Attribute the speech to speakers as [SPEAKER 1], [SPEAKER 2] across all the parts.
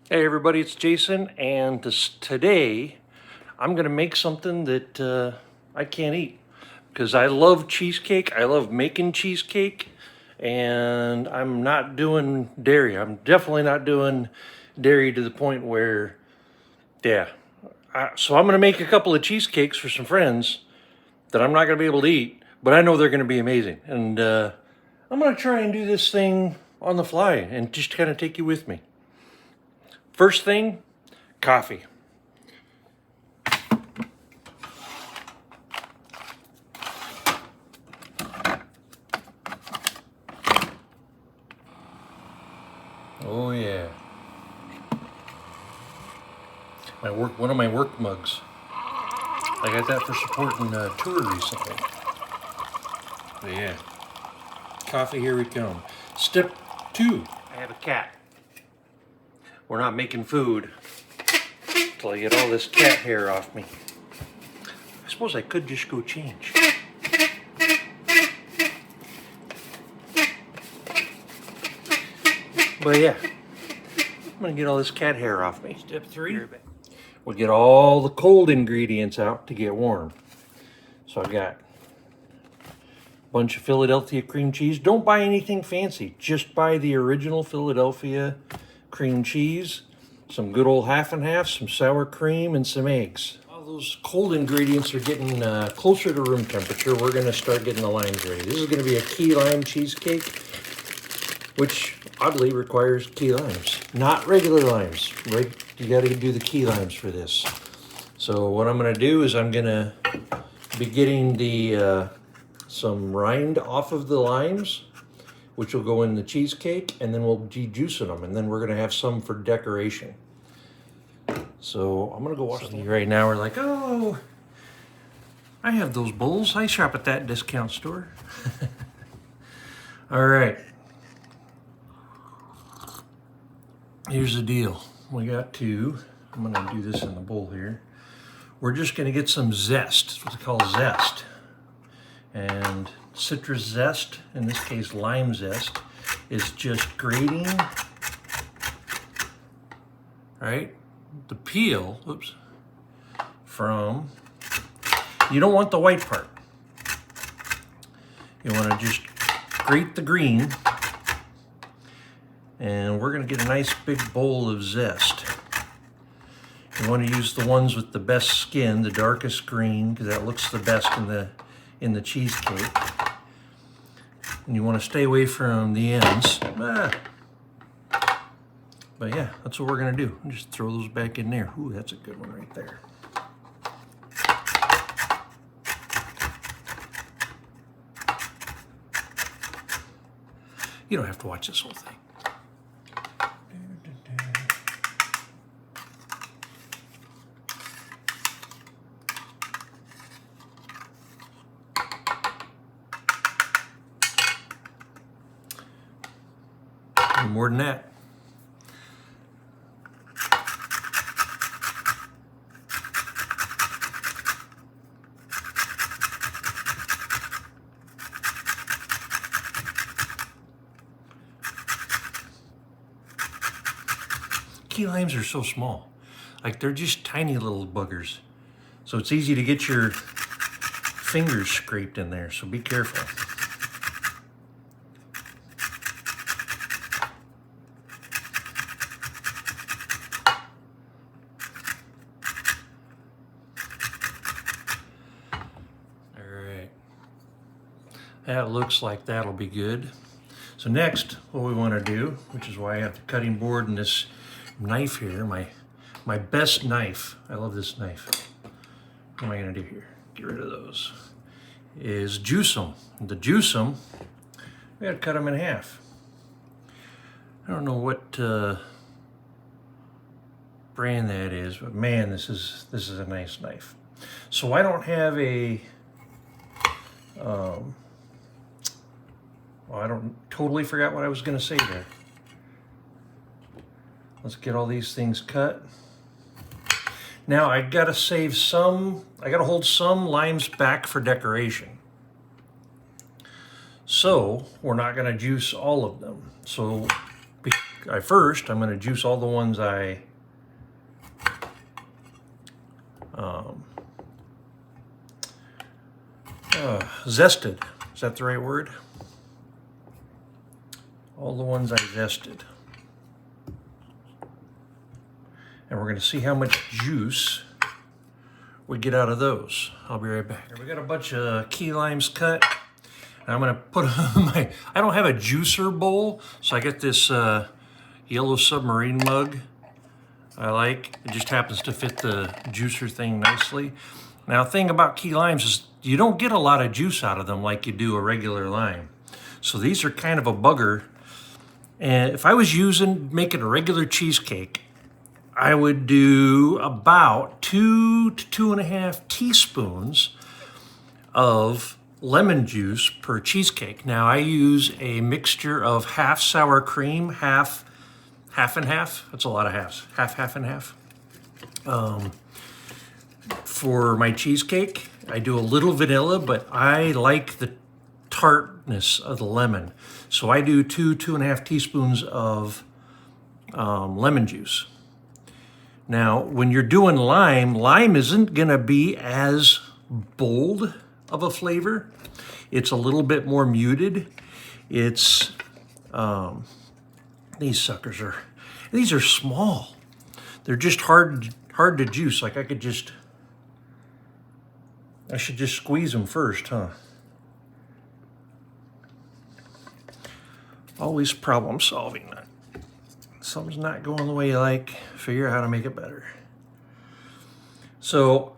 [SPEAKER 1] Hey everybody, it's Jason, and today I'm gonna make something that I can't eat because I love cheesecake. I love making cheesecake, and I'm not doing dairy. I'm definitely not doing dairy to the point where, yeah. So I'm gonna make a couple of cheesecakes for some friends that I'm not gonna be able to eat, but I know they're gonna be amazing, and I'm gonna try and do this thing on the fly and just kind of take you with me. First thing, coffee. Oh yeah. One of my work mugs. I got that for supporting a tour recently. But yeah. Coffee, here we come. Step 2. I have a cat. We're not making food until I get all this cat hair off me. I suppose I could just go change. But yeah, I'm gonna get all this cat hair off me. Step 3, we'll get all the cold ingredients out to get warm. So I got a bunch of Philadelphia cream cheese. Don't buy anything fancy, just buy the original Philadelphia cream cheese, some good old half and half, some sour cream, and some eggs. All those cold ingredients are getting closer to room temperature. We're gonna start getting the limes ready. This is gonna be a key lime cheesecake, which oddly requires key limes, not regular limes. Right? You got to do the key limes for this. So what I'm going to do is I'm going to be getting the some rind off of the limes, which will go in the cheesecake, and then we'll be juicing them, and then we're going to have some for decoration. So I'm going to go watch them. Right now we're like, oh, I have those bowls. I shop at that discount store. All right. Here's the deal. I'm gonna do this in the bowl here. We're just gonna get some zest. It's what they call zest. And citrus zest, in this case lime zest, is just grating, right? The peel, from, you don't want the white part. You wanna just grate the green. And we're going to get a nice big bowl of zest. You want to use the ones with the best skin, the darkest green, because that looks the best in the cheesecake. And you want to stay away from the ends. But yeah, that's what we're going to do. Just throw those back in there. Ooh, that's a good one right there. You don't have to watch this whole thing. More than that. Key limes are so small. Like, they're just tiny little buggers. So it's easy to get your fingers scraped in there, so be careful. That looks like that'll be good. So next, what we want to do, which is why I have the cutting board and this knife here, my best knife, I love this knife. What am I going to do here? Get rid of those. Is juice them. To juice them, we got to cut them in half. I don't know what brand that is, but man, this is a nice knife. So I don't have a well, I don't totally forgot what I was going to say there. Let's get all these things cut. Now I got to save some, I got to hold some limes back for decoration. So we're not going to juice all of them. So first, I'm going to juice all the ones I zested. Is that the right word? All the ones I zested. And we're going to see how much juice we get out of those. I'll be right back. We got a bunch of key limes cut. And I'm going to put my, I don't have a juicer bowl, so I got this yellow submarine mug I like. It just happens to fit the juicer thing nicely. Now, the thing about key limes is you don't get a lot of juice out of them like you do a regular lime. So these are kind of a bugger. And if I was making a regular cheesecake, I would do about 2 to 2.5 teaspoons of lemon juice per cheesecake. Now I use a mixture of half sour cream, half and half. That's a lot of halves. Half and half. For my cheesecake, I do a little vanilla, but I like the tartness of the lemon. So I do 2.5 teaspoons of lemon juice. Now, when you're doing lime isn't gonna be as bold of a flavor. It's a little bit more muted. It's, these suckers these are small. They're just hard to juice. Like I should just squeeze them first, huh? Always problem solving. Something's not going the way you like, figure out how to make it better. So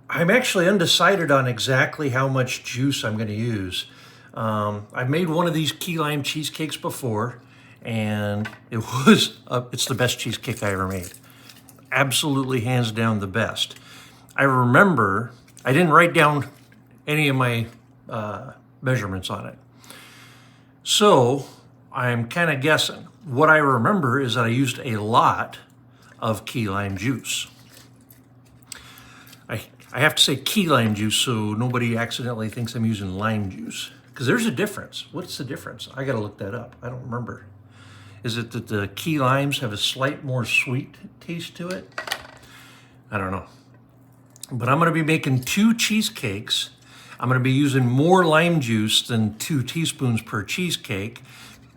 [SPEAKER 1] I'm actually undecided on exactly how much juice I'm going to use. I've made one of these key lime cheesecakes before, and it's the best cheesecake I ever made. Absolutely, hands down, the best. I remember, I didn't write down any of my measurements on it. So I'm kind of guessing. What I remember is that I used a lot of key lime juice. I have to say key lime juice so nobody accidentally thinks I'm using lime juice. Because there's a difference. What's the difference? I gotta look that up. I don't remember. Is it that the key limes have a slight more sweet taste to it? I don't know. But I'm gonna be making 2 cheesecakes. I'm gonna be using more lime juice than 2 teaspoons per cheesecake.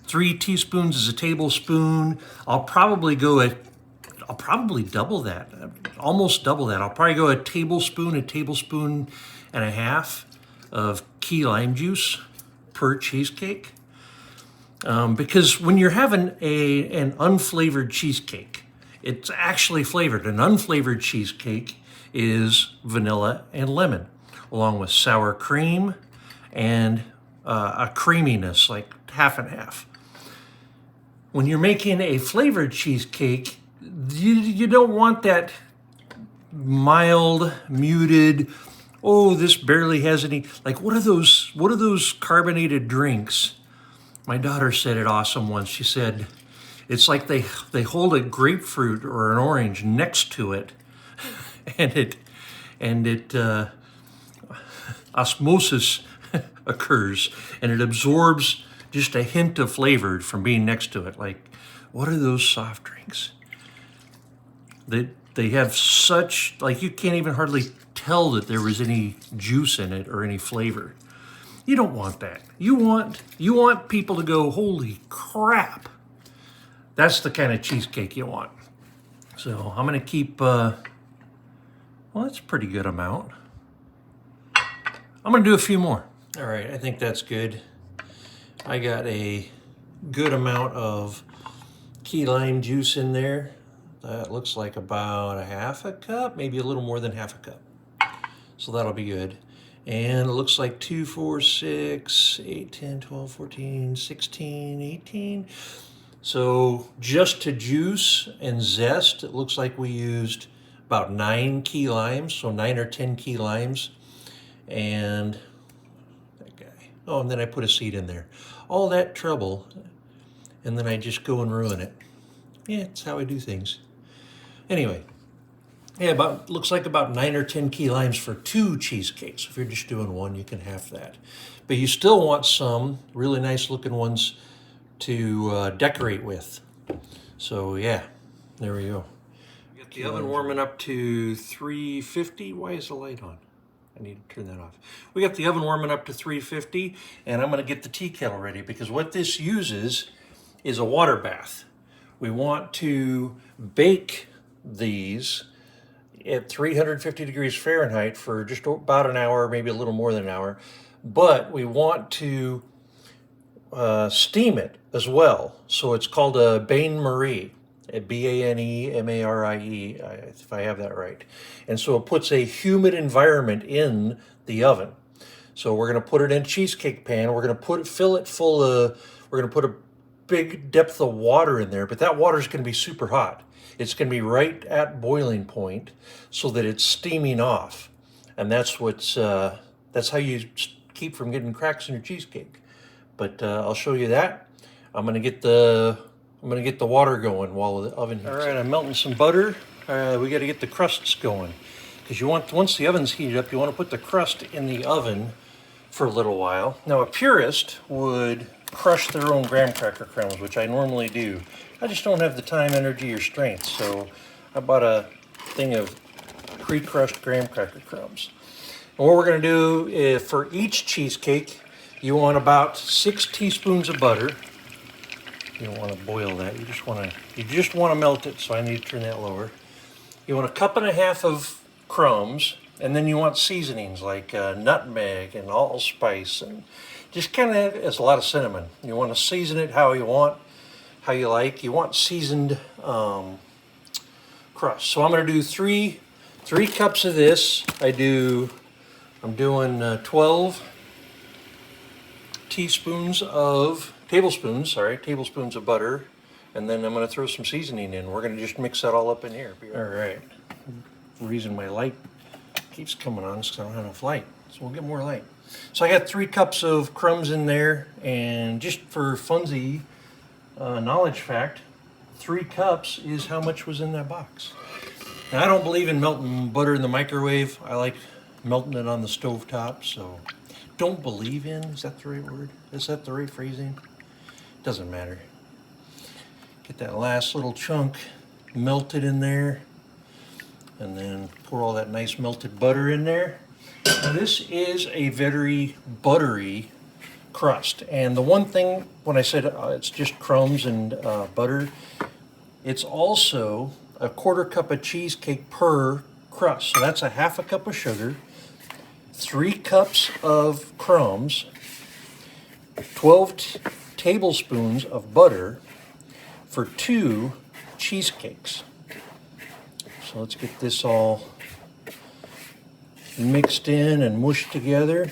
[SPEAKER 1] 3 teaspoons is a tablespoon. I'll probably double that, almost double that. I'll probably go a tablespoon and a half of key lime juice per cheesecake. Because when you're having an unflavored cheesecake, it's actually flavored. An unflavored cheesecake is vanilla and lemon, along with sour cream and a creaminess, like half and half. When you're making a flavored cheesecake, you don't want that mild, muted, oh, this barely has any, like what are those carbonated drinks? My daughter said it awesome once. She said, it's like they hold a grapefruit or an orange next to it, and it osmosis occurs, and it absorbs just a hint of flavor from being next to it. Like, what are those soft drinks? They have such, like, you can't even hardly tell that there was any juice in it or any flavor. You don't want that. You want people to go, holy crap. That's the kind of cheesecake you want. So I'm gonna keep, well, that's a pretty good amount. I'm gonna do a few more. All right, I think that's good. I got a good amount of key lime juice in there. That looks like about a half a cup, maybe a little more than half a cup. So that'll be good. And it looks like 2, 4, 6, 8, 10, 12, 14, 16, 18. So just to juice and zest, it looks like we used about 9 key limes, so 9 or 10 key limes. And that guy. Oh, and then I put a seed in there. All that trouble, and then I just go and ruin it. Yeah, it's how I do things. Anyway, yeah, looks like about 9 or 10 key limes for 2 cheesecakes. If you're just doing one, you can half that. But you still want some really nice looking ones to decorate with. So yeah, there we go. We got the oven warming up to 350. Why is the light on? I need to turn that off. We got the oven warming up to 350, and I'm going to get the tea kettle ready because what this uses is a water bath. We want to bake these at 350 degrees Fahrenheit for just about an hour, maybe a little more than an hour, but we want to steam it as well. So it's called a bain-marie, Baneemarie, if I have that right. And so it puts a humid environment in the oven. So we're going to put it in a cheesecake pan. We're going to fill it full of, we're going to put a big depth of water in there, but that water is going to be super hot. It's going to be right at boiling point so that it's steaming off. And that's how you keep from getting cracks in your cheesecake. But I'll show you that. I'm gonna get the water going while the oven heats. All right, I'm melting some butter. We got to get the crusts going because once the oven's heated up, you want to put the crust in the oven for a little while. Now, a purist would crush their own graham cracker crumbs, which I normally do. I just don't have the time, energy, or strength, so I bought a thing of pre-crushed graham cracker crumbs. And what we're going to do is for each cheesecake, you want about 6 teaspoons of butter. You don't want to boil that. You just want to melt it. So I need to turn that lower. You want 1.5 cups of crumbs, and then you want seasonings like nutmeg and allspice, and just kind of it's a lot of cinnamon. You want to season it how you like. You want seasoned crust. So I'm going to do three cups of this. I'm doing 12 tablespoons of butter, and then I'm going to throw some seasoning in. We're going to just mix that all up in here. All right. The reason my light keeps coming on is because I don't have enough light, so we'll get more light. So I got 3 cups of crumbs in there, and just for funsy knowledge fact, 3 cups is how much was in that box. Now, I don't believe in melting butter in the microwave. I like melting it on the stove top, so don't believe in, is that the right word? Is that the right phrasing? Doesn't matter. Get that last little chunk melted in there, and then pour all that nice melted butter in there. Now, this is a very buttery crust, and the one thing when I said it's just crumbs and butter, it's also 1/4 cup of cheesecake per crust. So that's 1/2 cup of sugar, 3 cups of crumbs, 12 tablespoons of butter for 2 cheesecakes. So let's get this all mixed in and mushed together.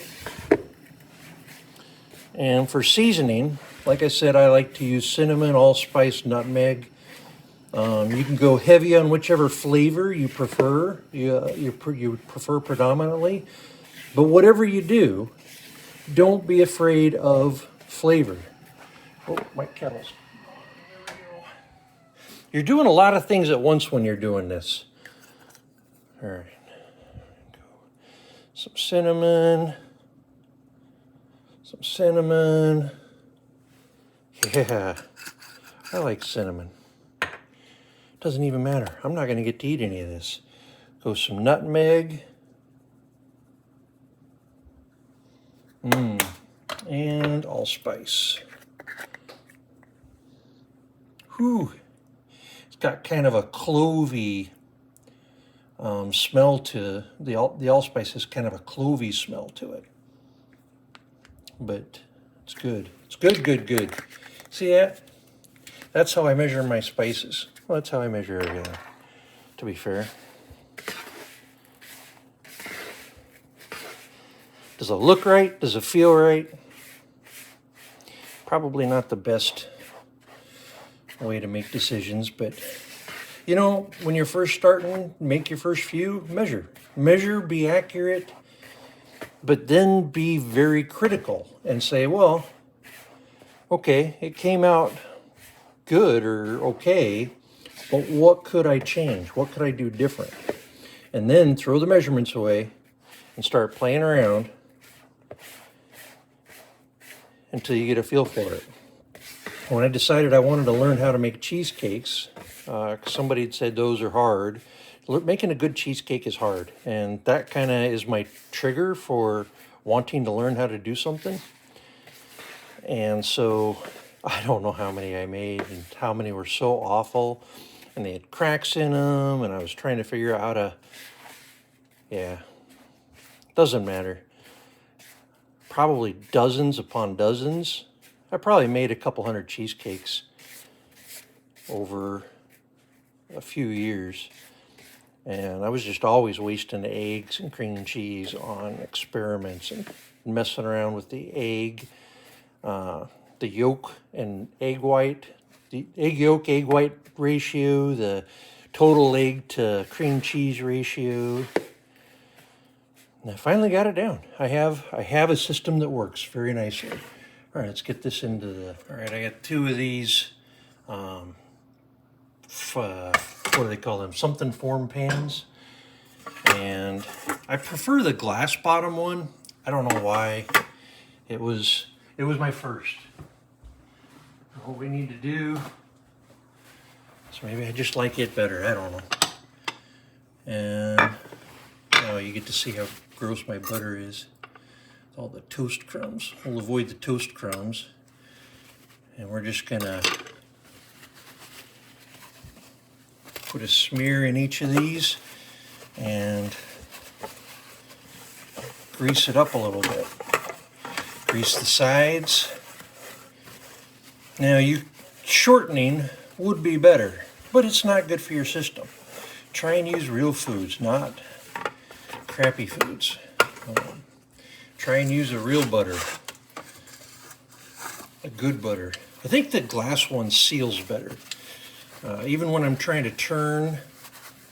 [SPEAKER 1] And for seasoning, like I said, I like to use cinnamon, allspice, nutmeg. You can go heavy on whichever flavor you prefer. You prefer predominantly. But whatever you do, don't be afraid of flavor. Oh, my kettle's. There we go. You're doing a lot of things at once when you're doing this. All right. Some cinnamon. Yeah, I like cinnamon. Doesn't even matter. I'm not going to get to eat any of this. Go some nutmeg. And allspice. Whew. It's got kind of a clovey smell to the allspice has kind of a clovey smell to it. But it's good. It's good. See that? That's how I measure my spices. Well, that's how I measure everything, to be fair. Does it look right? Does it feel right? Probably not the best way to make decisions, but you know, when you're first starting, make your first few, measure, be accurate, but then be very critical and say, well, okay, it came out good or okay, but what could I change? What could I do different? And then throw the measurements away and start playing around until you get a feel for it. when I decided I wanted to learn how to make cheesecakes, somebody had said those are hard. Making a good cheesecake is hard, and that kind of is my trigger for wanting to learn how to do something. And so I don't know how many I made and how many were so awful, and they had cracks in them, and I was trying to figure out how to, yeah, doesn't matter. Probably dozens upon dozens. I probably made a couple hundred cheesecakes over a few years. And I was just always wasting eggs and cream cheese on experiments and messing around with the egg, the yolk and egg white, the egg yolk, egg white ratio, the total egg to cream cheese ratio. And I finally got it down. I have a system that works very nicely. All right, let's get this into the, all right, I got two of these, what do they call them? Something form pans. And I prefer the glass bottom one. I don't know why. It was my first. What we need to do, so maybe I just like it better, I don't know. And now you get to see how gross my butter is. All the toast crumbs. We'll avoid the toast crumbs. And we're just gonna put a smear in each of these and grease it up a little bit. Grease the sides. Now, shortening would be better, but it's not good for your system. Try and use real foods, not crappy foods. Try and use a real butter, a good butter. I think the glass one seals better. Even when I'm trying to turn,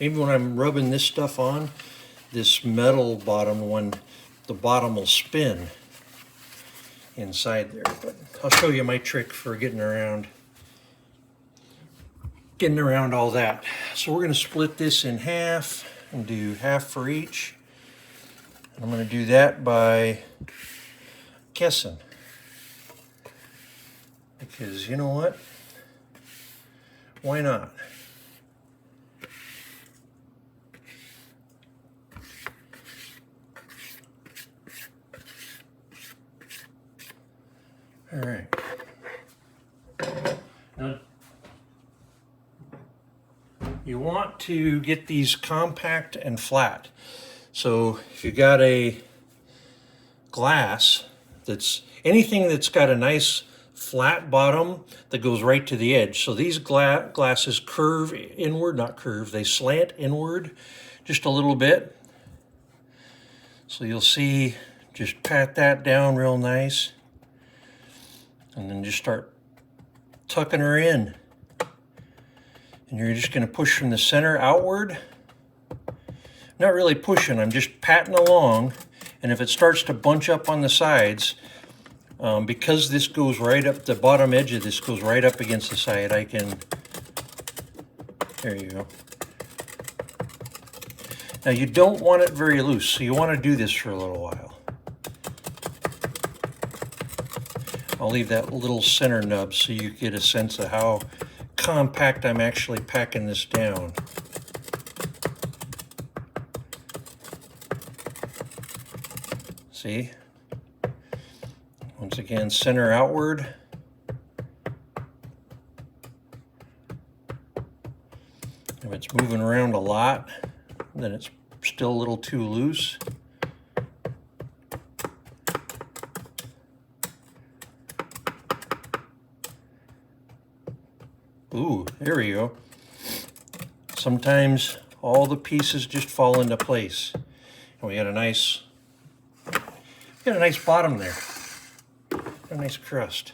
[SPEAKER 1] even when I'm rubbing this stuff on, this metal bottom one, the bottom will spin inside there. But I'll show you my trick for getting around all that. So we're going to split this in half and do half for each. I'm going to do that by guessing. Because you know what? Why not? All right. Now, you want to get these compact and flat. So if you got a glass anything that's got a nice flat bottom that goes right to the edge. So these glasses curve inward, not curve, they slant inward just a little bit. So you'll see, just pat that down real nice. And then just start tucking her in. And you're just going to push from the center outward. Not really pushing, I'm just patting along. And if it starts to bunch up on the sides, because this goes right up, the bottom edge of this goes right up against the side, I can, there you go. Now you don't want it very loose, so you want to do this for a little while. I'll leave that little center nub so you get a sense of how compact I'm actually packing this down. See? Once again, center outward. If it's moving around a lot, then it's still a little too loose. Ooh, there we go. Sometimes all the pieces just fall into place. And we got a nice bottom there. A nice crust.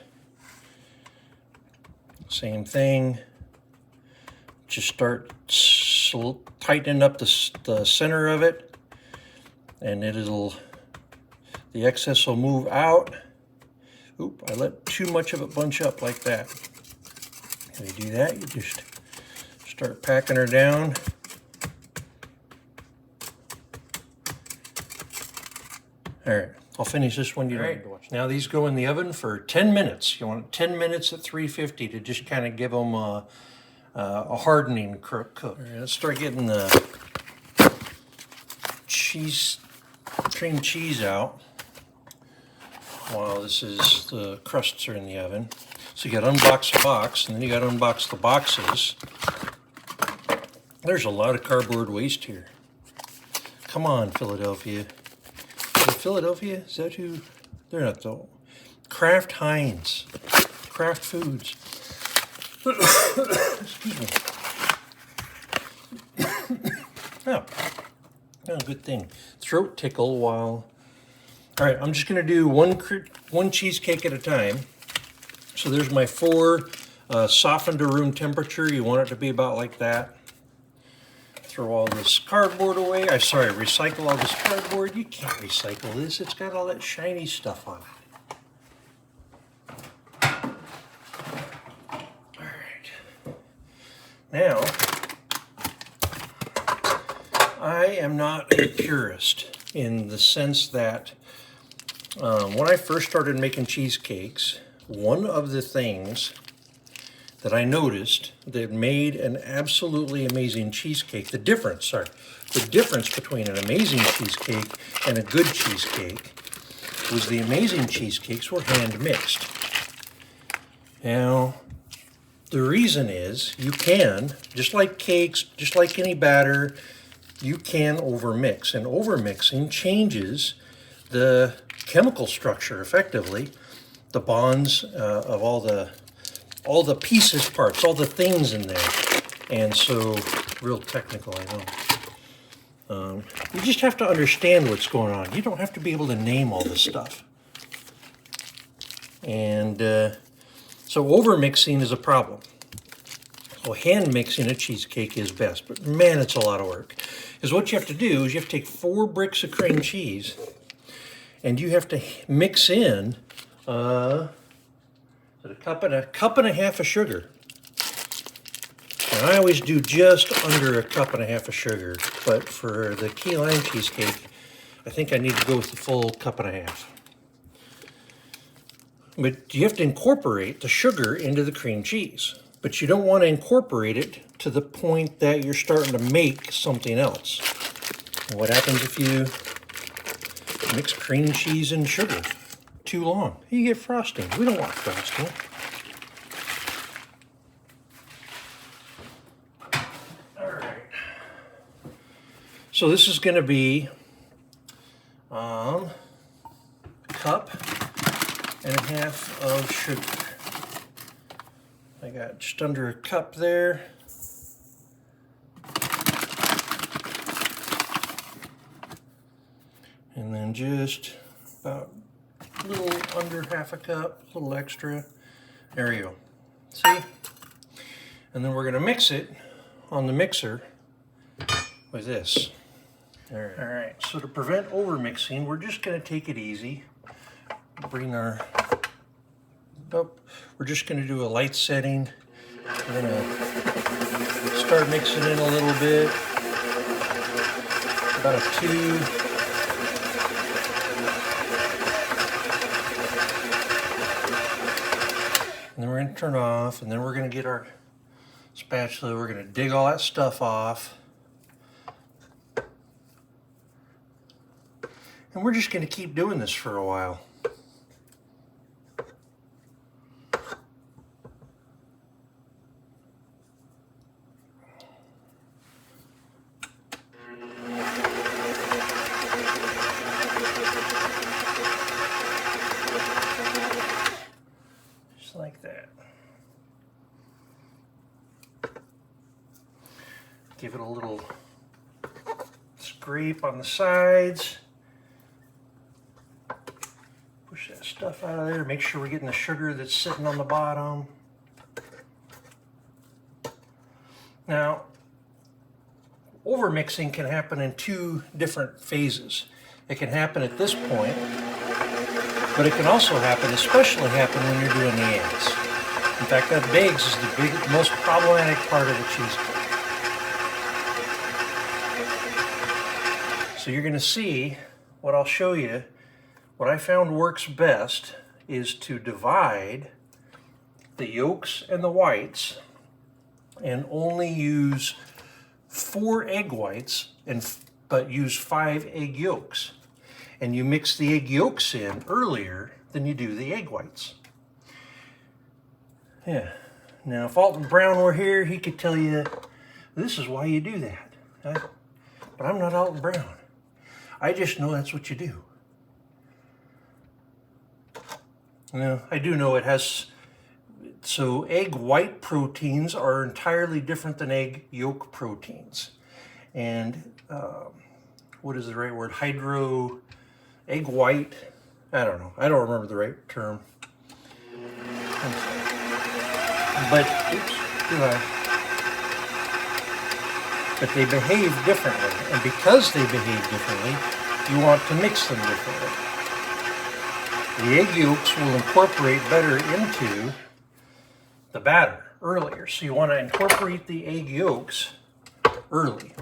[SPEAKER 1] Same thing. Just start tightening up the center of it, and the excess will move out. Oop, I let too much of it bunch up like that. When you do that, you just start packing her down. All right, I'll finish this one. You don't need to watch. Now these go in the oven for 10 minutes. You want 10 minutes at 350 to just kind of give them a hardening cook. All right, let's start getting the cream cheese out while the crusts are in the oven. So you got to unbox the box, and then you got to unbox the boxes. There's a lot of cardboard waste here. Come on, Philadelphia. Is it Philadelphia? Is that who? They're not though. Kraft Heinz. Kraft Foods. Excuse me. Oh, good thing. Throat tickle while... All right, I'm just going to do one cheesecake at a time. So there's my 4 softened to room temperature. You want it to be about like that. Throw all this cardboard away. Recycle all this cardboard. You can't recycle this. It's got all that shiny stuff on it. All right. Now, I am not a purist in the sense that when I first started making cheesecakes, one of the things that I noticed that made an absolutely amazing cheesecake, the difference between an amazing cheesecake and a good cheesecake was the amazing cheesecakes were hand mixed. Now, the reason is you can, just like cakes, just like any batter, you can overmix, and overmixing changes the chemical structure effectively, the bonds of all the pieces, parts, all the things in there. And so, real technical, I know. You just have to understand what's going on. You don't have to be able to name all this stuff. And so overmixing is a problem. So hand mixing a cheesecake is best, but man, it's a lot of work. Because what you have to do is you have to take 4 bricks of cream cheese, and you have to mix in a cup and a half of sugar. And I always do just under a cup and a half of sugar, but for the key lime cheesecake, I think I need to go with the full cup and a half. But you have to incorporate the sugar into the cream cheese, but you don't want to incorporate it to the point that you're starting to make something else. And what happens if you mix cream cheese and sugar too long? You get frosting. We don't want frosting. All right. So this is going to be a cup and a half of sugar. I got just under a cup there. And then just about a little under half a cup, a little extra. There you go. See? And then we're going to mix it on the mixer with this. All right. So to prevent overmixing, we're just going to take it easy. Bring our... We're just going to do a light setting. We're going to start mixing in a little bit. About a 2. And then we're going to turn off, and then we're going to get our spatula. We're going to dig all that stuff off. And we're just going to keep doing this for a while. Like that. Give it a little scrape on the sides. Push that stuff out of there. Make sure we're getting the sugar that's sitting on the bottom. Now, overmixing can happen in 2 different phases. It can happen at this point, but it can also happen, especially happen when you're doing the ends. In fact, that bigs is the most problematic part of the cheesecake. So you're going to see what I'll show you what I found works best is to divide the yolks and the whites and only use 4 egg whites but use 5 egg yolks. And you mix the egg yolks in earlier than you do the egg whites. Yeah. Now, if Alton Brown were here, he could tell you this is why you do that. But I'm not Alton Brown. I just know that's what you do. Now, I do know it has, so egg white proteins are entirely different than egg yolk proteins. And what is the right word? Egg white, I don't know. I don't remember the right term. But, but they behave differently. And because they behave differently, you want to mix them differently. The egg yolks will incorporate better into the batter earlier. So you want to incorporate the egg yolks early.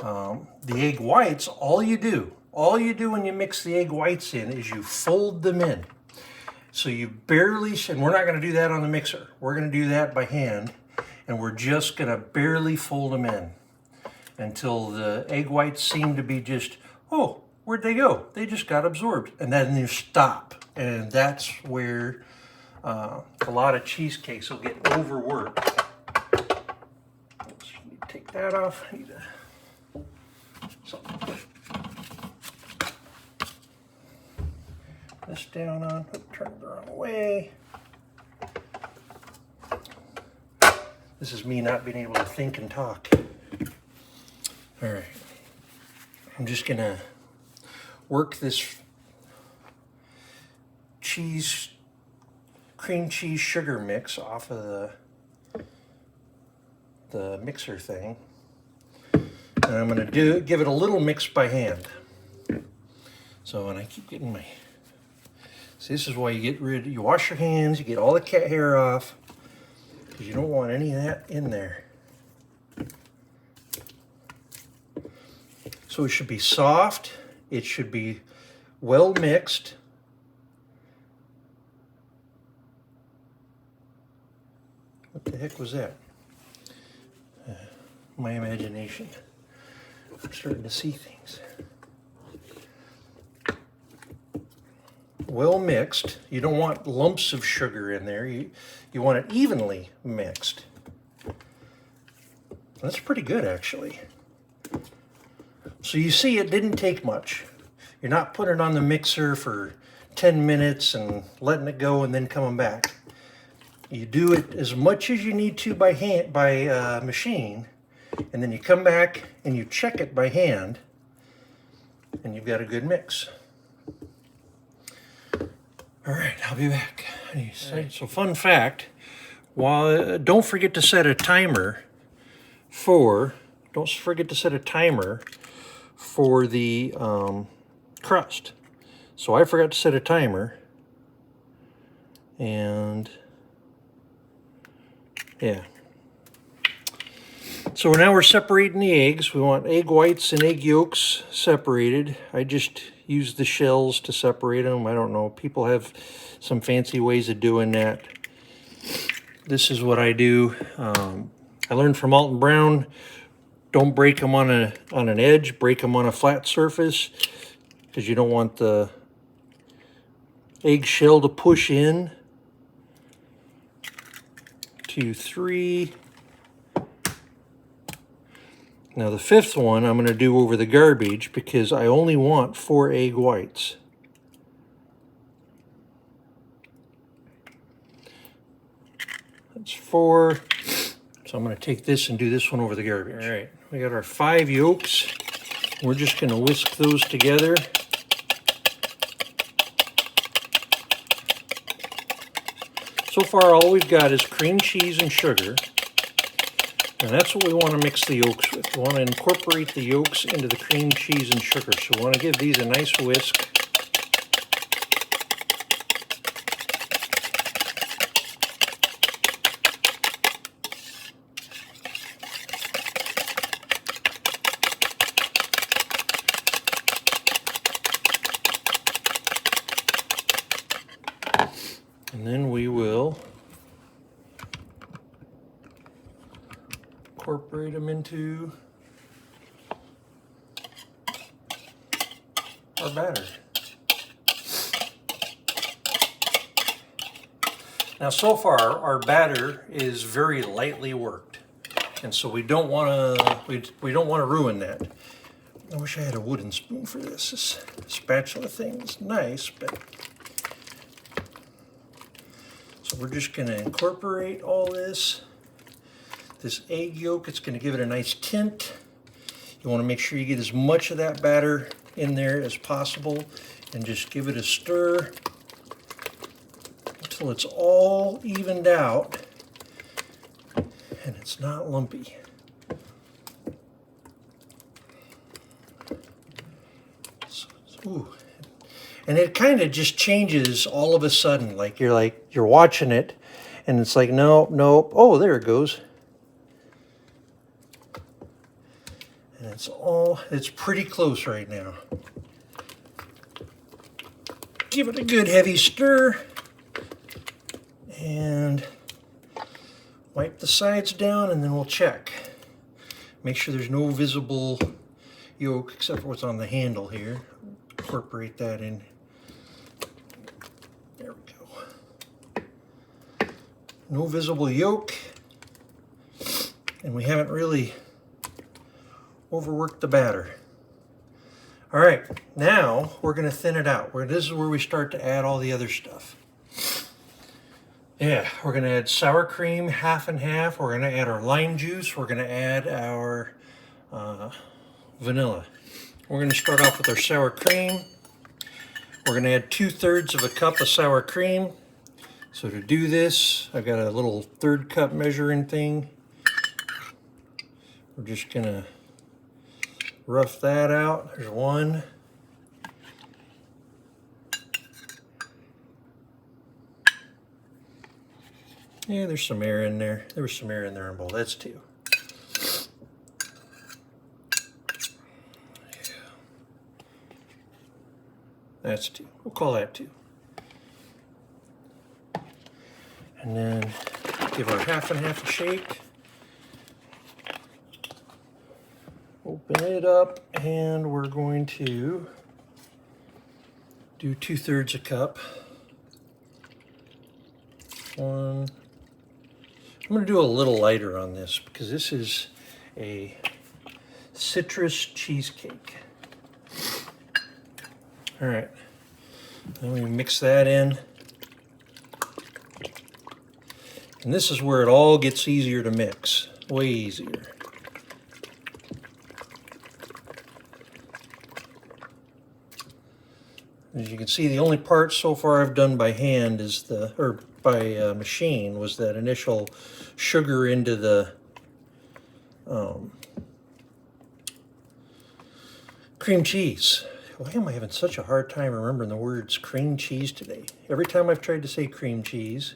[SPEAKER 1] The egg whites, all you do when you mix the egg whites in is you fold them in. So you barely, and we're not going to do that on the mixer. We're going to do that by hand, and we're just going to barely fold them in until the egg whites seem to be just, oh, where'd they go? They just got absorbed. And then you stop. And that's where a lot of cheesecakes will get overworked. Oops, let me take that off. I need something to put this down on. Turn it the wrong way. This is me not being able to think and talk. All right. I'm just going to work this cream cheese sugar mix off of the mixer thing. And I'm going to give it a little mix by hand. So, and I keep getting my, see, this is why you wash your hands, you get all the cat hair off, because you don't want any of that in there. So it should be soft, it should be well mixed. What the heck was that? My imagination. I'm starting to see things. Well mixed. You don't want lumps of sugar in there. You want it evenly mixed. That's pretty good, actually. So you see, it didn't take much. You're not putting it on the mixer for 10 minutes and letting it go and then coming back. You do it as much as you need to by machine, and then you come back and you check it by hand, and you've got a good mix. All right, I'll be back. So fun fact, don't forget to set a timer for the crust. So I forgot to set a timer, and yeah. So now we're separating the eggs. We want egg whites and egg yolks separated. I just use the shells to separate them. I don't know. People have some fancy ways of doing that. This is what I do. I learned from Alton Brown, don't break them on an edge. Break them on a flat surface, because you don't want the eggshell to push in. 2, 3. Now the 5th one I'm going to do over the garbage, because I only want 4 egg whites. That's 4. So I'm going to take this and do this one over the garbage. All right, we got our 5 yolks. We're just going to whisk those together. So far all we've got is cream cheese and sugar. And that's what we want to mix the yolks with. We want to incorporate the yolks into the cream cheese and sugar. So we want to give these a nice whisk. And then we will incorporate them into our batter. Now, so far, our batter is very lightly worked, and so we don't want to ruin that. I wish I had a wooden spoon for this. This spatula thing is nice, but so we're just going to incorporate all this egg yolk. It's going to give it a nice tint. You want to make sure you get as much of that batter in there as possible, and just give it a stir until it's all evened out and it's not lumpy. Ooh. And it kind of just changes all of a sudden. Like you're watching it and it's like, nope, nope. Oh, there it goes. And it's pretty close right now. Give it a good heavy stir and wipe the sides down, and then we'll check. Make sure there's no visible yolk except for what's on the handle here. Incorporate that in. There we go. No visible yolk, and we haven't really overworked the batter. All right, now we're going to thin it out. This is where we start to add all the other stuff. Yeah, we're going to add sour cream, half and half. We're going to add our lime juice. We're going to add our vanilla. We're going to start off with our sour cream. We're going to add 2/3 of a cup of sour cream. So to do this, I've got a little 1/3 cup measuring thing. We're just going to rough that out. There's one. Yeah, there's some air in there. There was some air in there in bowl. That's 2. That's 2. We'll call that 2. And then give our half and half a shake. Open it up, and we're going to do 2/3 a cup. One. I'm going to do a little lighter on this because this is a citrus cheesecake. All right, then we mix that in. And this is where it all gets easier to mix, way easier. As you can see, the only part so far I've done by hand is by machine was that initial sugar into the cream cheese. Why am I having such a hard time remembering the words cream cheese today? Every time I've tried to say cream cheese,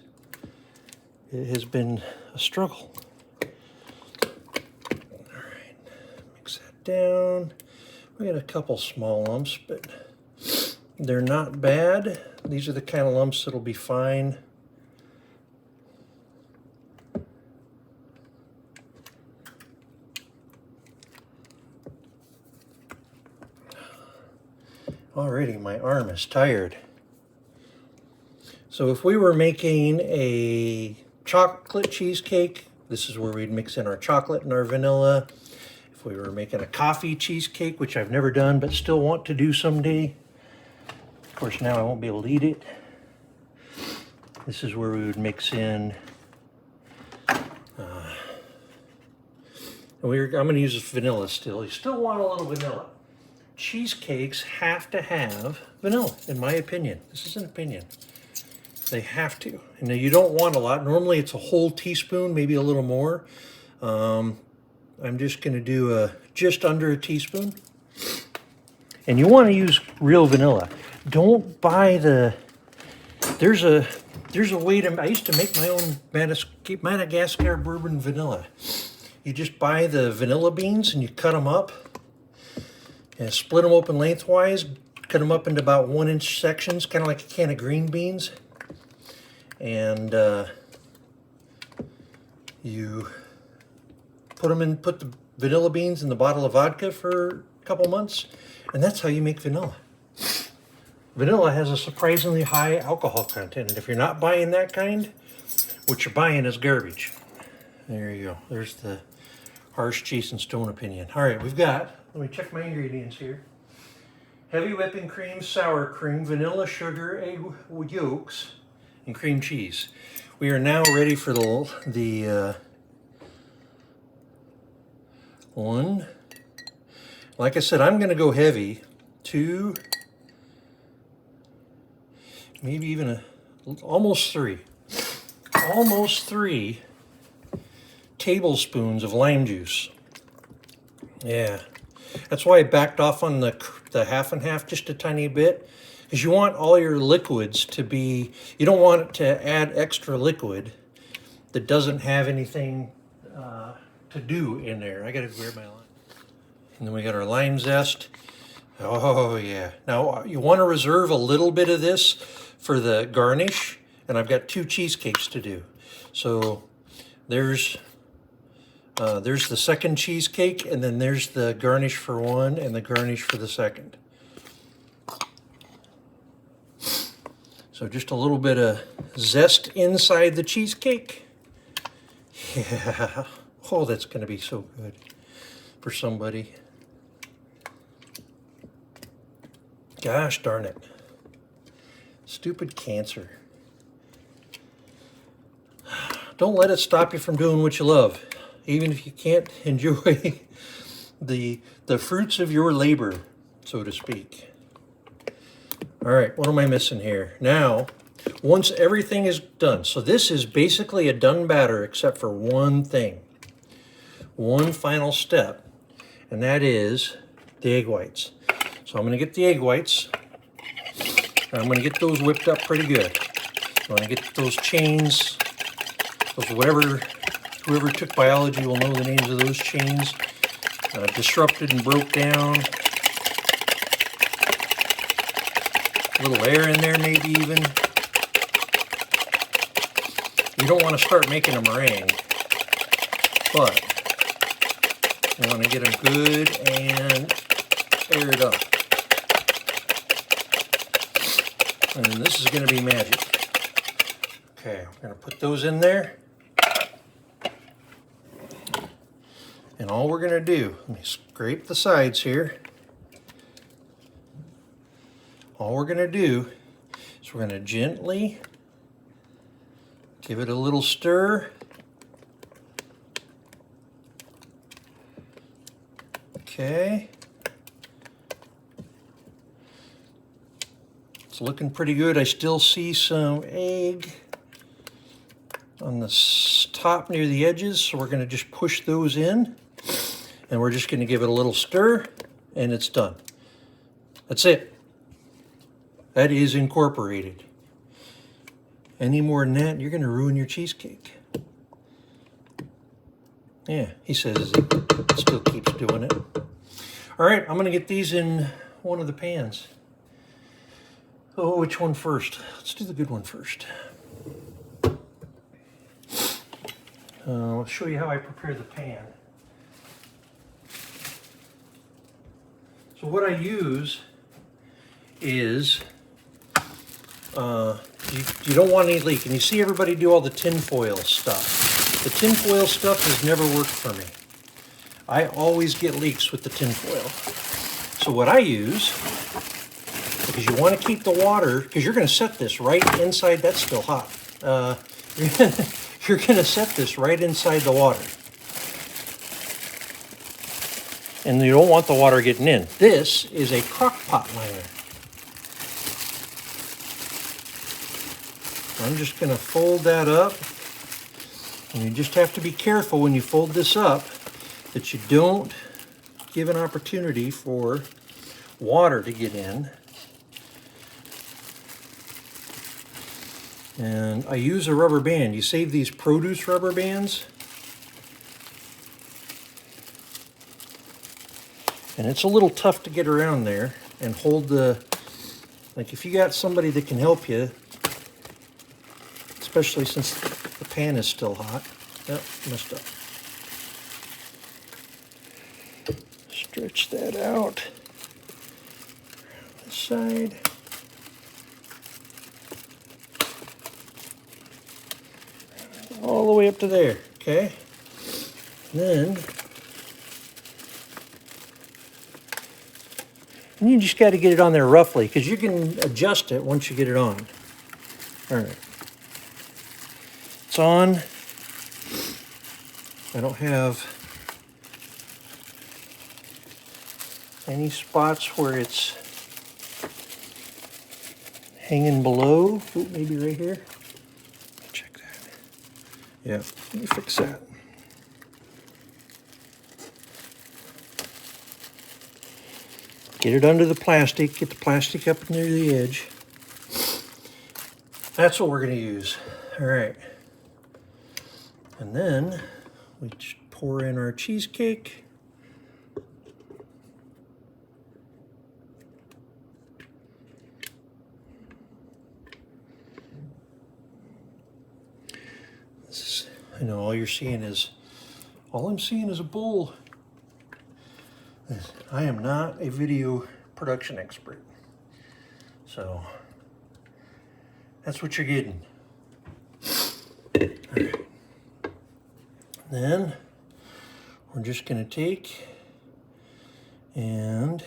[SPEAKER 1] it has been a struggle. All right, mix that down. We got a couple small lumps, but they're not bad. These are the kind of lumps that'll be fine. Already my arm is tired. So if we were making a chocolate cheesecake, this is where we'd mix in our chocolate and our vanilla. If we were making a coffee cheesecake, which I've never done but still want to do someday, of course now I won't be able to eat it. This is where we would mix in I'm going to use vanilla still. You still want a little vanilla. Cheesecakes have to have vanilla, in my opinion. This is an opinion. They have to. And you don't want a lot. Normally it's a whole teaspoon, maybe a little more. I'm just going to do just under a teaspoon. And you want to use real vanilla. Don't buy there's a way to, I used to make my own Madagascar bourbon vanilla. You just buy the vanilla beans and you cut them up and split them open lengthwise, cut them up into about 1-inch sections, kind of like a can of green beans. and you put the vanilla beans in the bottle of vodka for a couple months, and that's how you make vanilla. Vanilla has a surprisingly high alcohol content, and if you're not buying that kind, what you're buying is garbage. There you go. There's the harsh Jason Stone opinion. All right, we've got, let me check my ingredients here. Heavy whipping cream, sour cream, vanilla, sugar, egg yolks, and cream cheese. We are now ready for the one. Like I said, I'm going to go heavy. 2, maybe even almost 3 tablespoons of lime juice. Yeah, that's why I backed off on the half and half just a tiny bit, because you want all your liquids to be, you don't want it to add extra liquid that doesn't have anything to do in there. I gotta grab my lime. And then we got our lime zest. Oh yeah. Now you want to reserve a little bit of this for the garnish, and I've got 2 cheesecakes to do. So there's the second cheesecake, and then there's the garnish for one and the garnish for the second. So just a little bit of zest inside the cheesecake. Yeah. Oh, that's going to be so good for somebody. Gosh darn it. Stupid cancer. Don't let it stop you from doing what you love, even if you can't enjoy the fruits of your labor, so to speak. All right, what am I missing here? Now, once everything is done, so this is basically a done batter except for one thing. One final step, and that is the egg whites. So I'm going to get the egg whites, and I'm going to get those whipped up pretty good. I'm going to get those chains, those whoever took biology will know the names of those chains, disrupted and broke down. A little air in there maybe even. You don't want to start making a meringue, but you want to get them good and aired up. And this is going to be magic. Okay, we're going to put those in there. And all we're going to do, let me scrape the sides here. All we're going to do is we're going to gently give it a little stir. Okay. It's looking pretty good. I still see some egg on the top near the edges, so we're going to just push those in, and we're just going to give it a little stir, and it's done. That's it. That is incorporated. Any more than that, you're going to ruin your cheesecake. Yeah, he says it still keeps doing it. All right, I'm going to get these in one of the pans. Oh, which one first? Let's do the good one first. I'll show you how I prepare the pan. So what I use is, you don't want any leak. And you see everybody do all the tinfoil stuff. The tinfoil stuff has never worked for me. I always get leaks with the tinfoil. So what I use, because you want to keep the water, because you're going to set this right inside, that's still hot. You're going to set this right inside the water. And you don't want the water getting in. This is a crock pot liner. I'm just going to fold that up. And you just have to be careful when you fold this up that you don't give an opportunity for water to get in. And I use a rubber band. You save these produce rubber bands. And it's a little tough to get around there and hold the, like if you got somebody that can help you, especially since the pan is still hot. Yep, messed up. Stretch that out. This side. All the way up to there, okay? Then you just got to get it on there roughly, because you can adjust it once you get it on. All right. It's on. I don't have any spots where it's hanging below. Ooh, maybe right here. Check that. Yeah, let me fix that. Get it under the plastic, get the plastic up near the edge. That's what we're going to use. All right. And then we just pour in our cheesecake. This is, I know all I'm seeing is a bowl. I am not a video production expert, so that's what you're getting. All right. Then we're just going to take and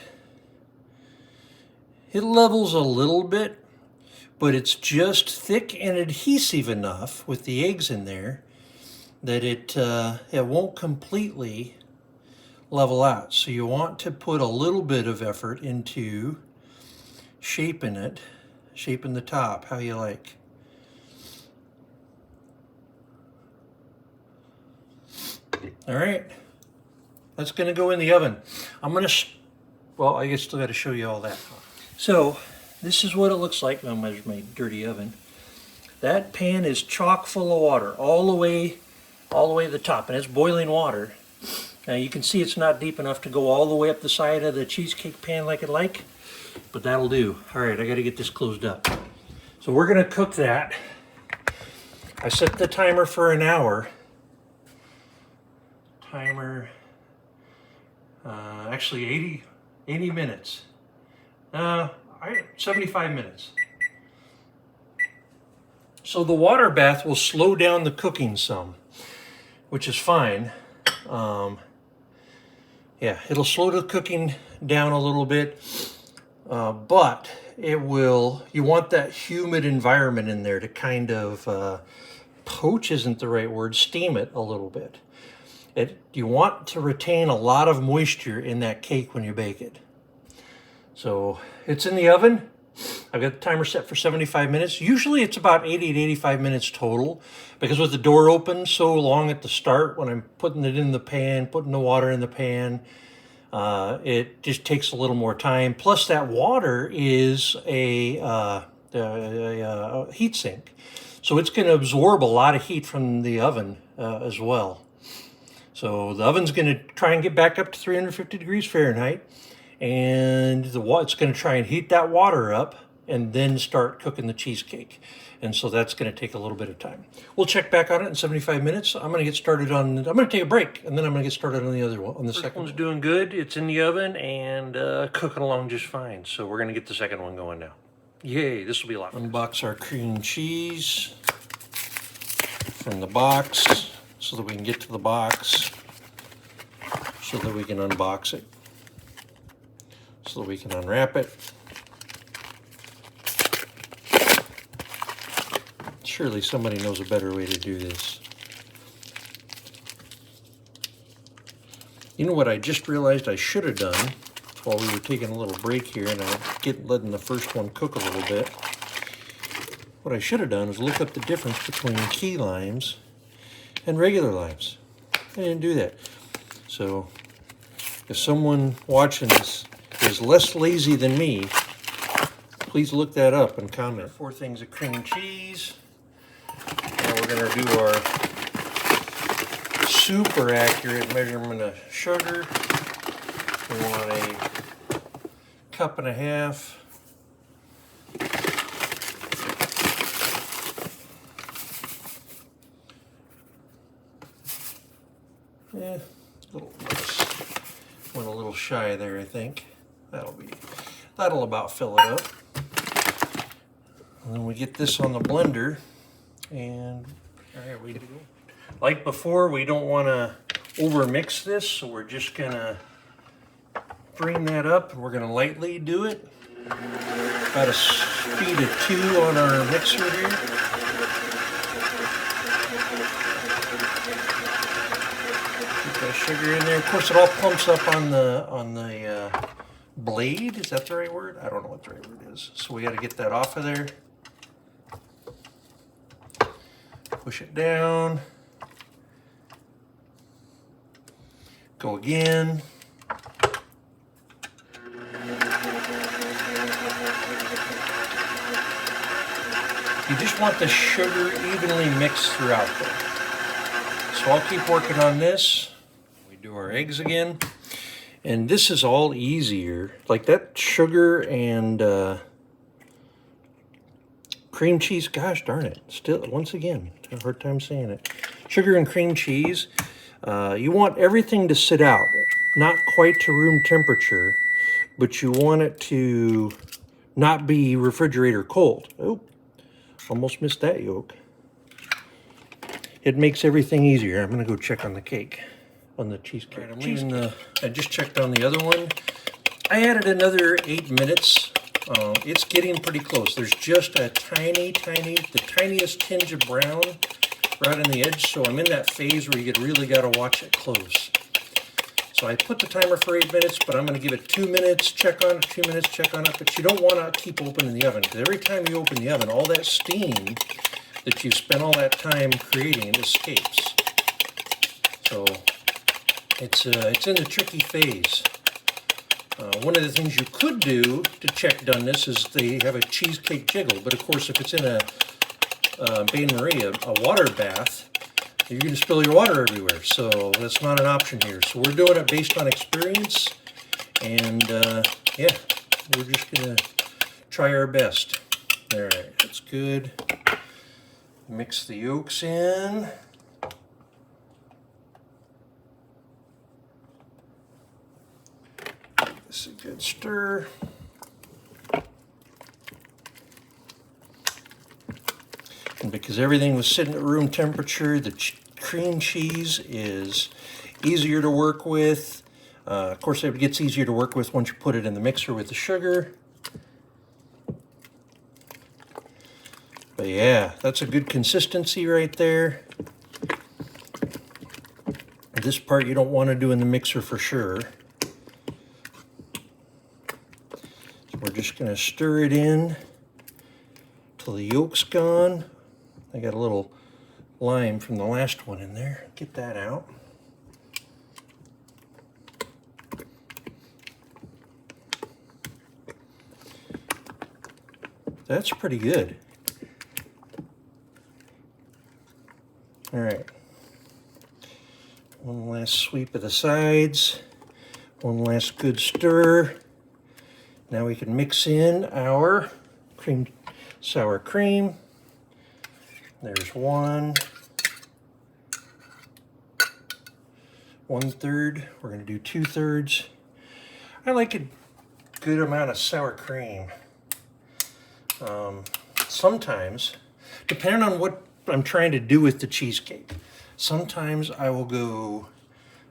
[SPEAKER 1] it levels a little bit, but it's just thick and adhesive enough with the eggs in there that it won't completely level out. So you want to put a little bit of effort into shaping it, shaping the top how you like. All right, that's going to go in the oven. I'm going to, well, I guess still got to show you all that. So this is what it looks like. Now measure my dirty oven. That pan is chock full of water all the way to the top, and it's boiling water. Now you can see it's not deep enough to go all the way up the side of the cheesecake pan like I'd like, but that'll do. All right, I got to get this closed up. So we're going to cook that. I set the timer for an hour. Timer, actually 80 minutes. 75 minutes. So the water bath will slow down the cooking some, which is fine. Yeah, it'll slow the cooking down a little bit, but it will, you want that humid environment in there to kind of, poach isn't the right word, steam it a little bit. You want to retain a lot of moisture in that cake when you bake it. So it's in the oven. I've got the timer set for 75 minutes. Usually it's about 80 to 85 minutes total, because with the door open so long at the start when I'm putting it in the pan, putting the water in the pan, it just takes a little more time. Plus that water is a heat sink. So it's going to absorb a lot of heat from the oven as well. So the oven's going to try and get back up to 350 degrees Fahrenheit, and it's going to try and heat that water up and then start cooking the cheesecake. And so that's going to take a little bit of time. We'll check back on it in 75 minutes. I'm going to get started on, I'm going to take a break, and then I'm going to get started on the other one, on the second one. First one's doing good. It's in the oven and cooking along just fine. So we're going to get the second one going now. Yay, this will be a lot. Unbox our cream cheese from the box so that we can get to the box, so that we can unbox it, so that we can unwrap it. Surely somebody knows a better way to do this. You know what I just realized I should have done while we were taking a little break here and letting the first one cook a little bit? What I should have done is look up the difference between key limes and regular limes. I didn't do that. So if someone watching this is less lazy than me, please look that up and comment. 4 things of cream cheese. Now we're going to do our super accurate measurement of sugar. We want a 1.5 cups. Went a little shy there, I think. That'll about fill it up. And then we get this on the blender, and all right, we like before, we don't want to over mix this, so we're just gonna bring that up, and we're gonna lightly do it. About a speed of 2 on our mixer here. Keep that sugar in there. Of course, it all clumps up on the blade. Is that the right word? I don't know what the right word is. So we got to get that off of there. Push it down. Go again. You just want the sugar evenly mixed throughout there. So I'll keep working on this. We do our eggs again. And this is all easier. Like that sugar and cream cheese, gosh darn it. Still, once again, I have a hard time saying it. Sugar and cream cheese. You want everything to sit out. Not quite to room temperature, but you want it to not be refrigerator cold. Oh, almost missed that yolk. It makes everything easier. I'm gonna go check on the cake, on the cheesecake. Right, I just checked on the other one. I added another 8 minutes. It's getting pretty close. There's just a the tiniest tinge of brown right on the edge. So I'm in that phase where you really gotta watch it close. So I put the timer for 8 minutes, but I'm gonna give it 2 minutes, check on it, 2 minutes, check on it. But you don't wanna keep opening the oven, because every time you open the oven, all that steam that you've spent all that time creating escapes. So it's in the tricky phase. One of the things you could do to check doneness is they have a cheesecake jiggle, but of course if it's in a Bain Marie, a water bath, you're going to spill your water everywhere, so that's not an option here. So we're doing it based on experience, and yeah, we're just going to try our best. All right, that's good. Mix the yolks in. This is a good stir. And because everything was sitting at room temperature, the cream cheese is easier to work with. Of course, it gets easier to work with once you put it in the mixer with the sugar. But yeah, that's a good consistency right there. This part you don't want to do in the mixer for sure. So we're just going to stir it in till the yolk's gone. I got a little lime from the last one in there. Get that out. That's pretty good. All right. One last sweep of the sides. One last good stir. Now we can mix in our sour cream. There's 1/3. We're going to do 2/3. I like a good amount of sour cream. Sometimes, depending on what I'm trying to do with the cheesecake, sometimes I will go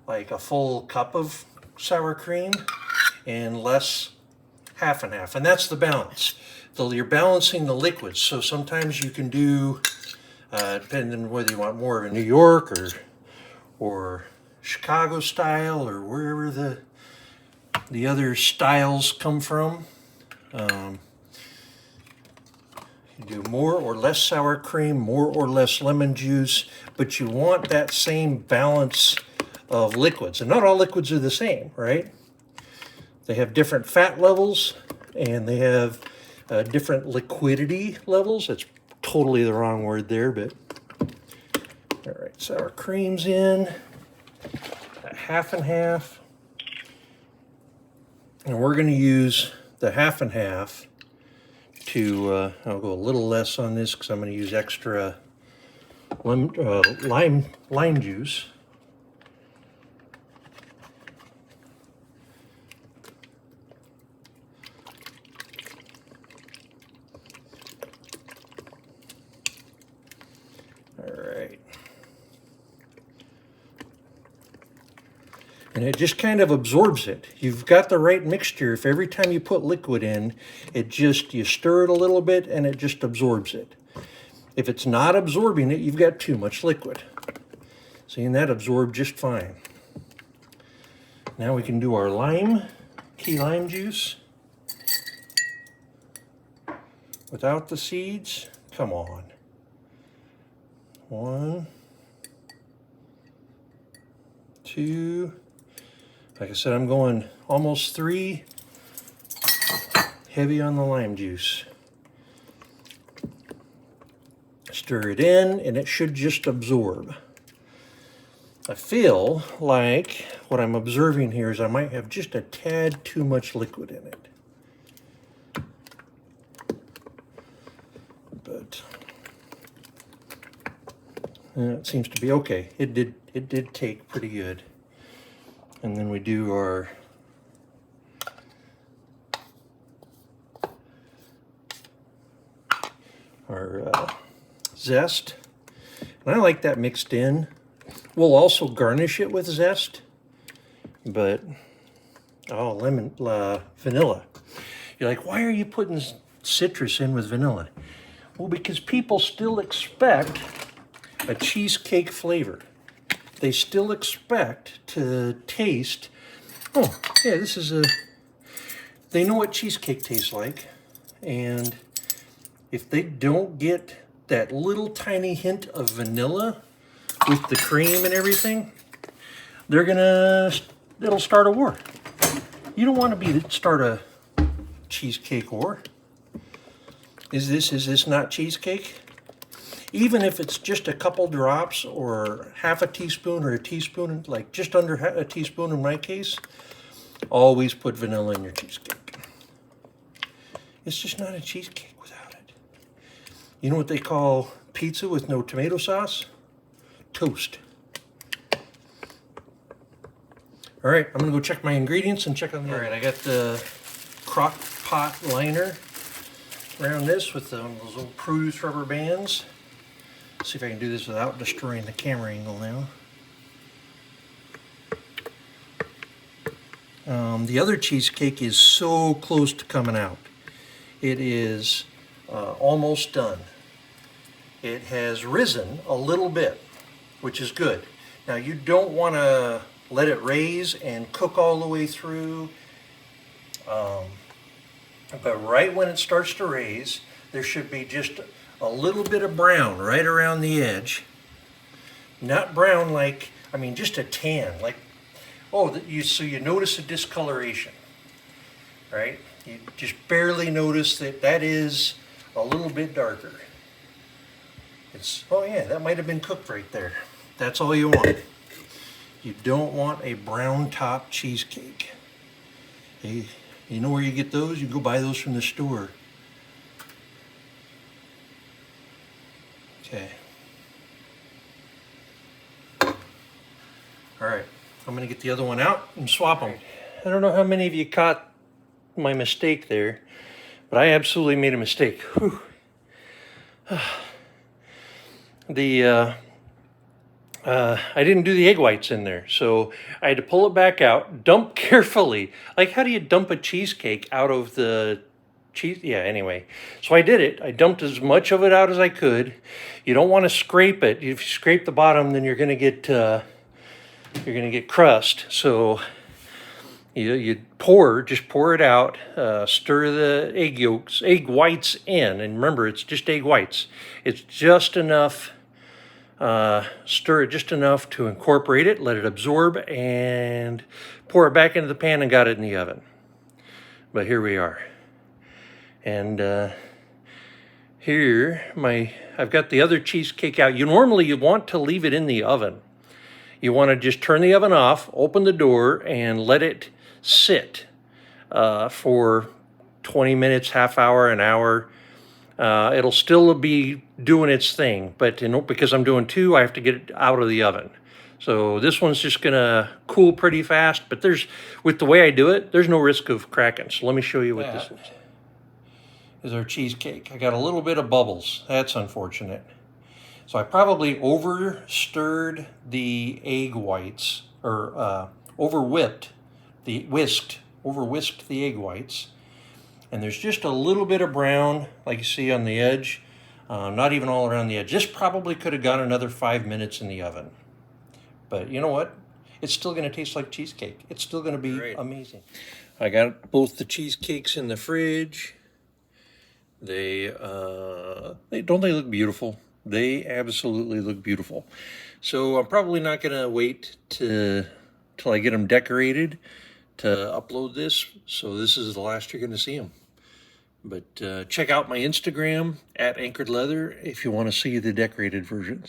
[SPEAKER 1] like a full cup of sour cream and less, half and half, and that's the balance. You're balancing the liquids, so sometimes you can do, depending on whether you want more of a New York or Chicago style or wherever the other styles come from. You do more or less sour cream, more or less lemon juice, but you want that same balance of liquids. And not all liquids are the same, right? They have different fat levels, and they have different liquidity levels. That's totally the wrong word there, but all right, sour cream's in, half and half. And we're going to use the half and half to, I'll go a little less on this because I'm going to use extra lime juice. And it just kind of absorbs it. You've got the right mixture. If every time you put liquid in, you stir it a little bit and it just absorbs it. If it's not absorbing it, you've got too much liquid. See, and that absorbed just fine. Now we can do our key lime juice. Without the seeds, come on. 1, 2, like I said, I'm going almost 3, heavy on the lime juice. Stir it in, and it should just absorb. I feel like what I'm observing here is I might have just a tad too much liquid in it. But it seems to be okay. It did take pretty good. And then we do our zest. And I like that mixed in. We'll also garnish it with zest, but vanilla. You're like, why are you putting citrus in with vanilla? Well, because people still expect a cheesecake flavor. They still expect to taste, oh, yeah, they know what cheesecake tastes like. And if they don't get that little tiny hint of vanilla with the cream and everything, it'll start a war. You don't want to start a cheesecake war. Is this not cheesecake? Even if it's just a couple drops or half a teaspoon or a teaspoon, like just under a teaspoon in my case, always put vanilla in your cheesecake. It's just not a cheesecake without it. You know what they call pizza with no tomato sauce? Toast. All right, I'm gonna go check my ingredients and check on the. All right, I got the crock pot liner around this with those little produce rubber bands. See if I can do this without destroying the camera angle now. The other cheesecake is so close to coming out. It is almost done. It has risen a little bit, which is good. Now you don't want to let it raise and cook all the way through. But right when it starts to raise, there should be just a little bit of brown right around the edge. Not brown like, I mean just a tan, like, so you notice a discoloration, right? You just barely notice that is a little bit darker. Oh yeah, that might have been cooked right there. That's all you want. You don't want a brown top cheesecake. Hey, you know where you get those? You go buy those from the store. Okay. All right, I'm gonna get the other one out and swap them. I don't know how many of you caught my mistake there, but I absolutely made a mistake. Whew. I didn't do the egg whites in there, so I had to pull it back out, dump carefully. Like, how do you dump a cheesecake out of the cheese? Yeah, anyway. So I did it. I dumped as much of it out as I could. You don't want to scrape it. If you scrape the bottom, then you're going to get crust. So you just pour it out, stir the egg whites in, and remember, it's just egg whites. It's just enough. Stir it just enough to incorporate it, let it absorb, and pour it back into the pan and got it in the oven. But here we are. And here, I've got the other cheesecake out. Normally you want to leave it in the oven. You want to just turn the oven off, open the door, and let it sit for 20 minutes, half hour, an hour. It'll still be doing its thing, but because I'm doing two, I have to get it out of the oven. So this one's just gonna cool pretty fast, but with the way I do it, there's no risk of cracking. So let me show you what this is our cheesecake. I got a little bit of bubbles. That's unfortunate. So I probably over stirred the egg whites, or over whisked the egg whites. And there's just a little bit of brown, like you see on the edge, not even all around the edge. This probably could have got another 5 minutes in the oven. But you know what? It's still going to taste like cheesecake. It's still going to be amazing. I got both the cheesecakes in the fridge. They look beautiful. They absolutely look beautiful. So I'm probably not going to wait till I get them decorated to upload this. So this is the last you're going to see them. But check out my Instagram @AnchoredLeather if you want to see the decorated versions.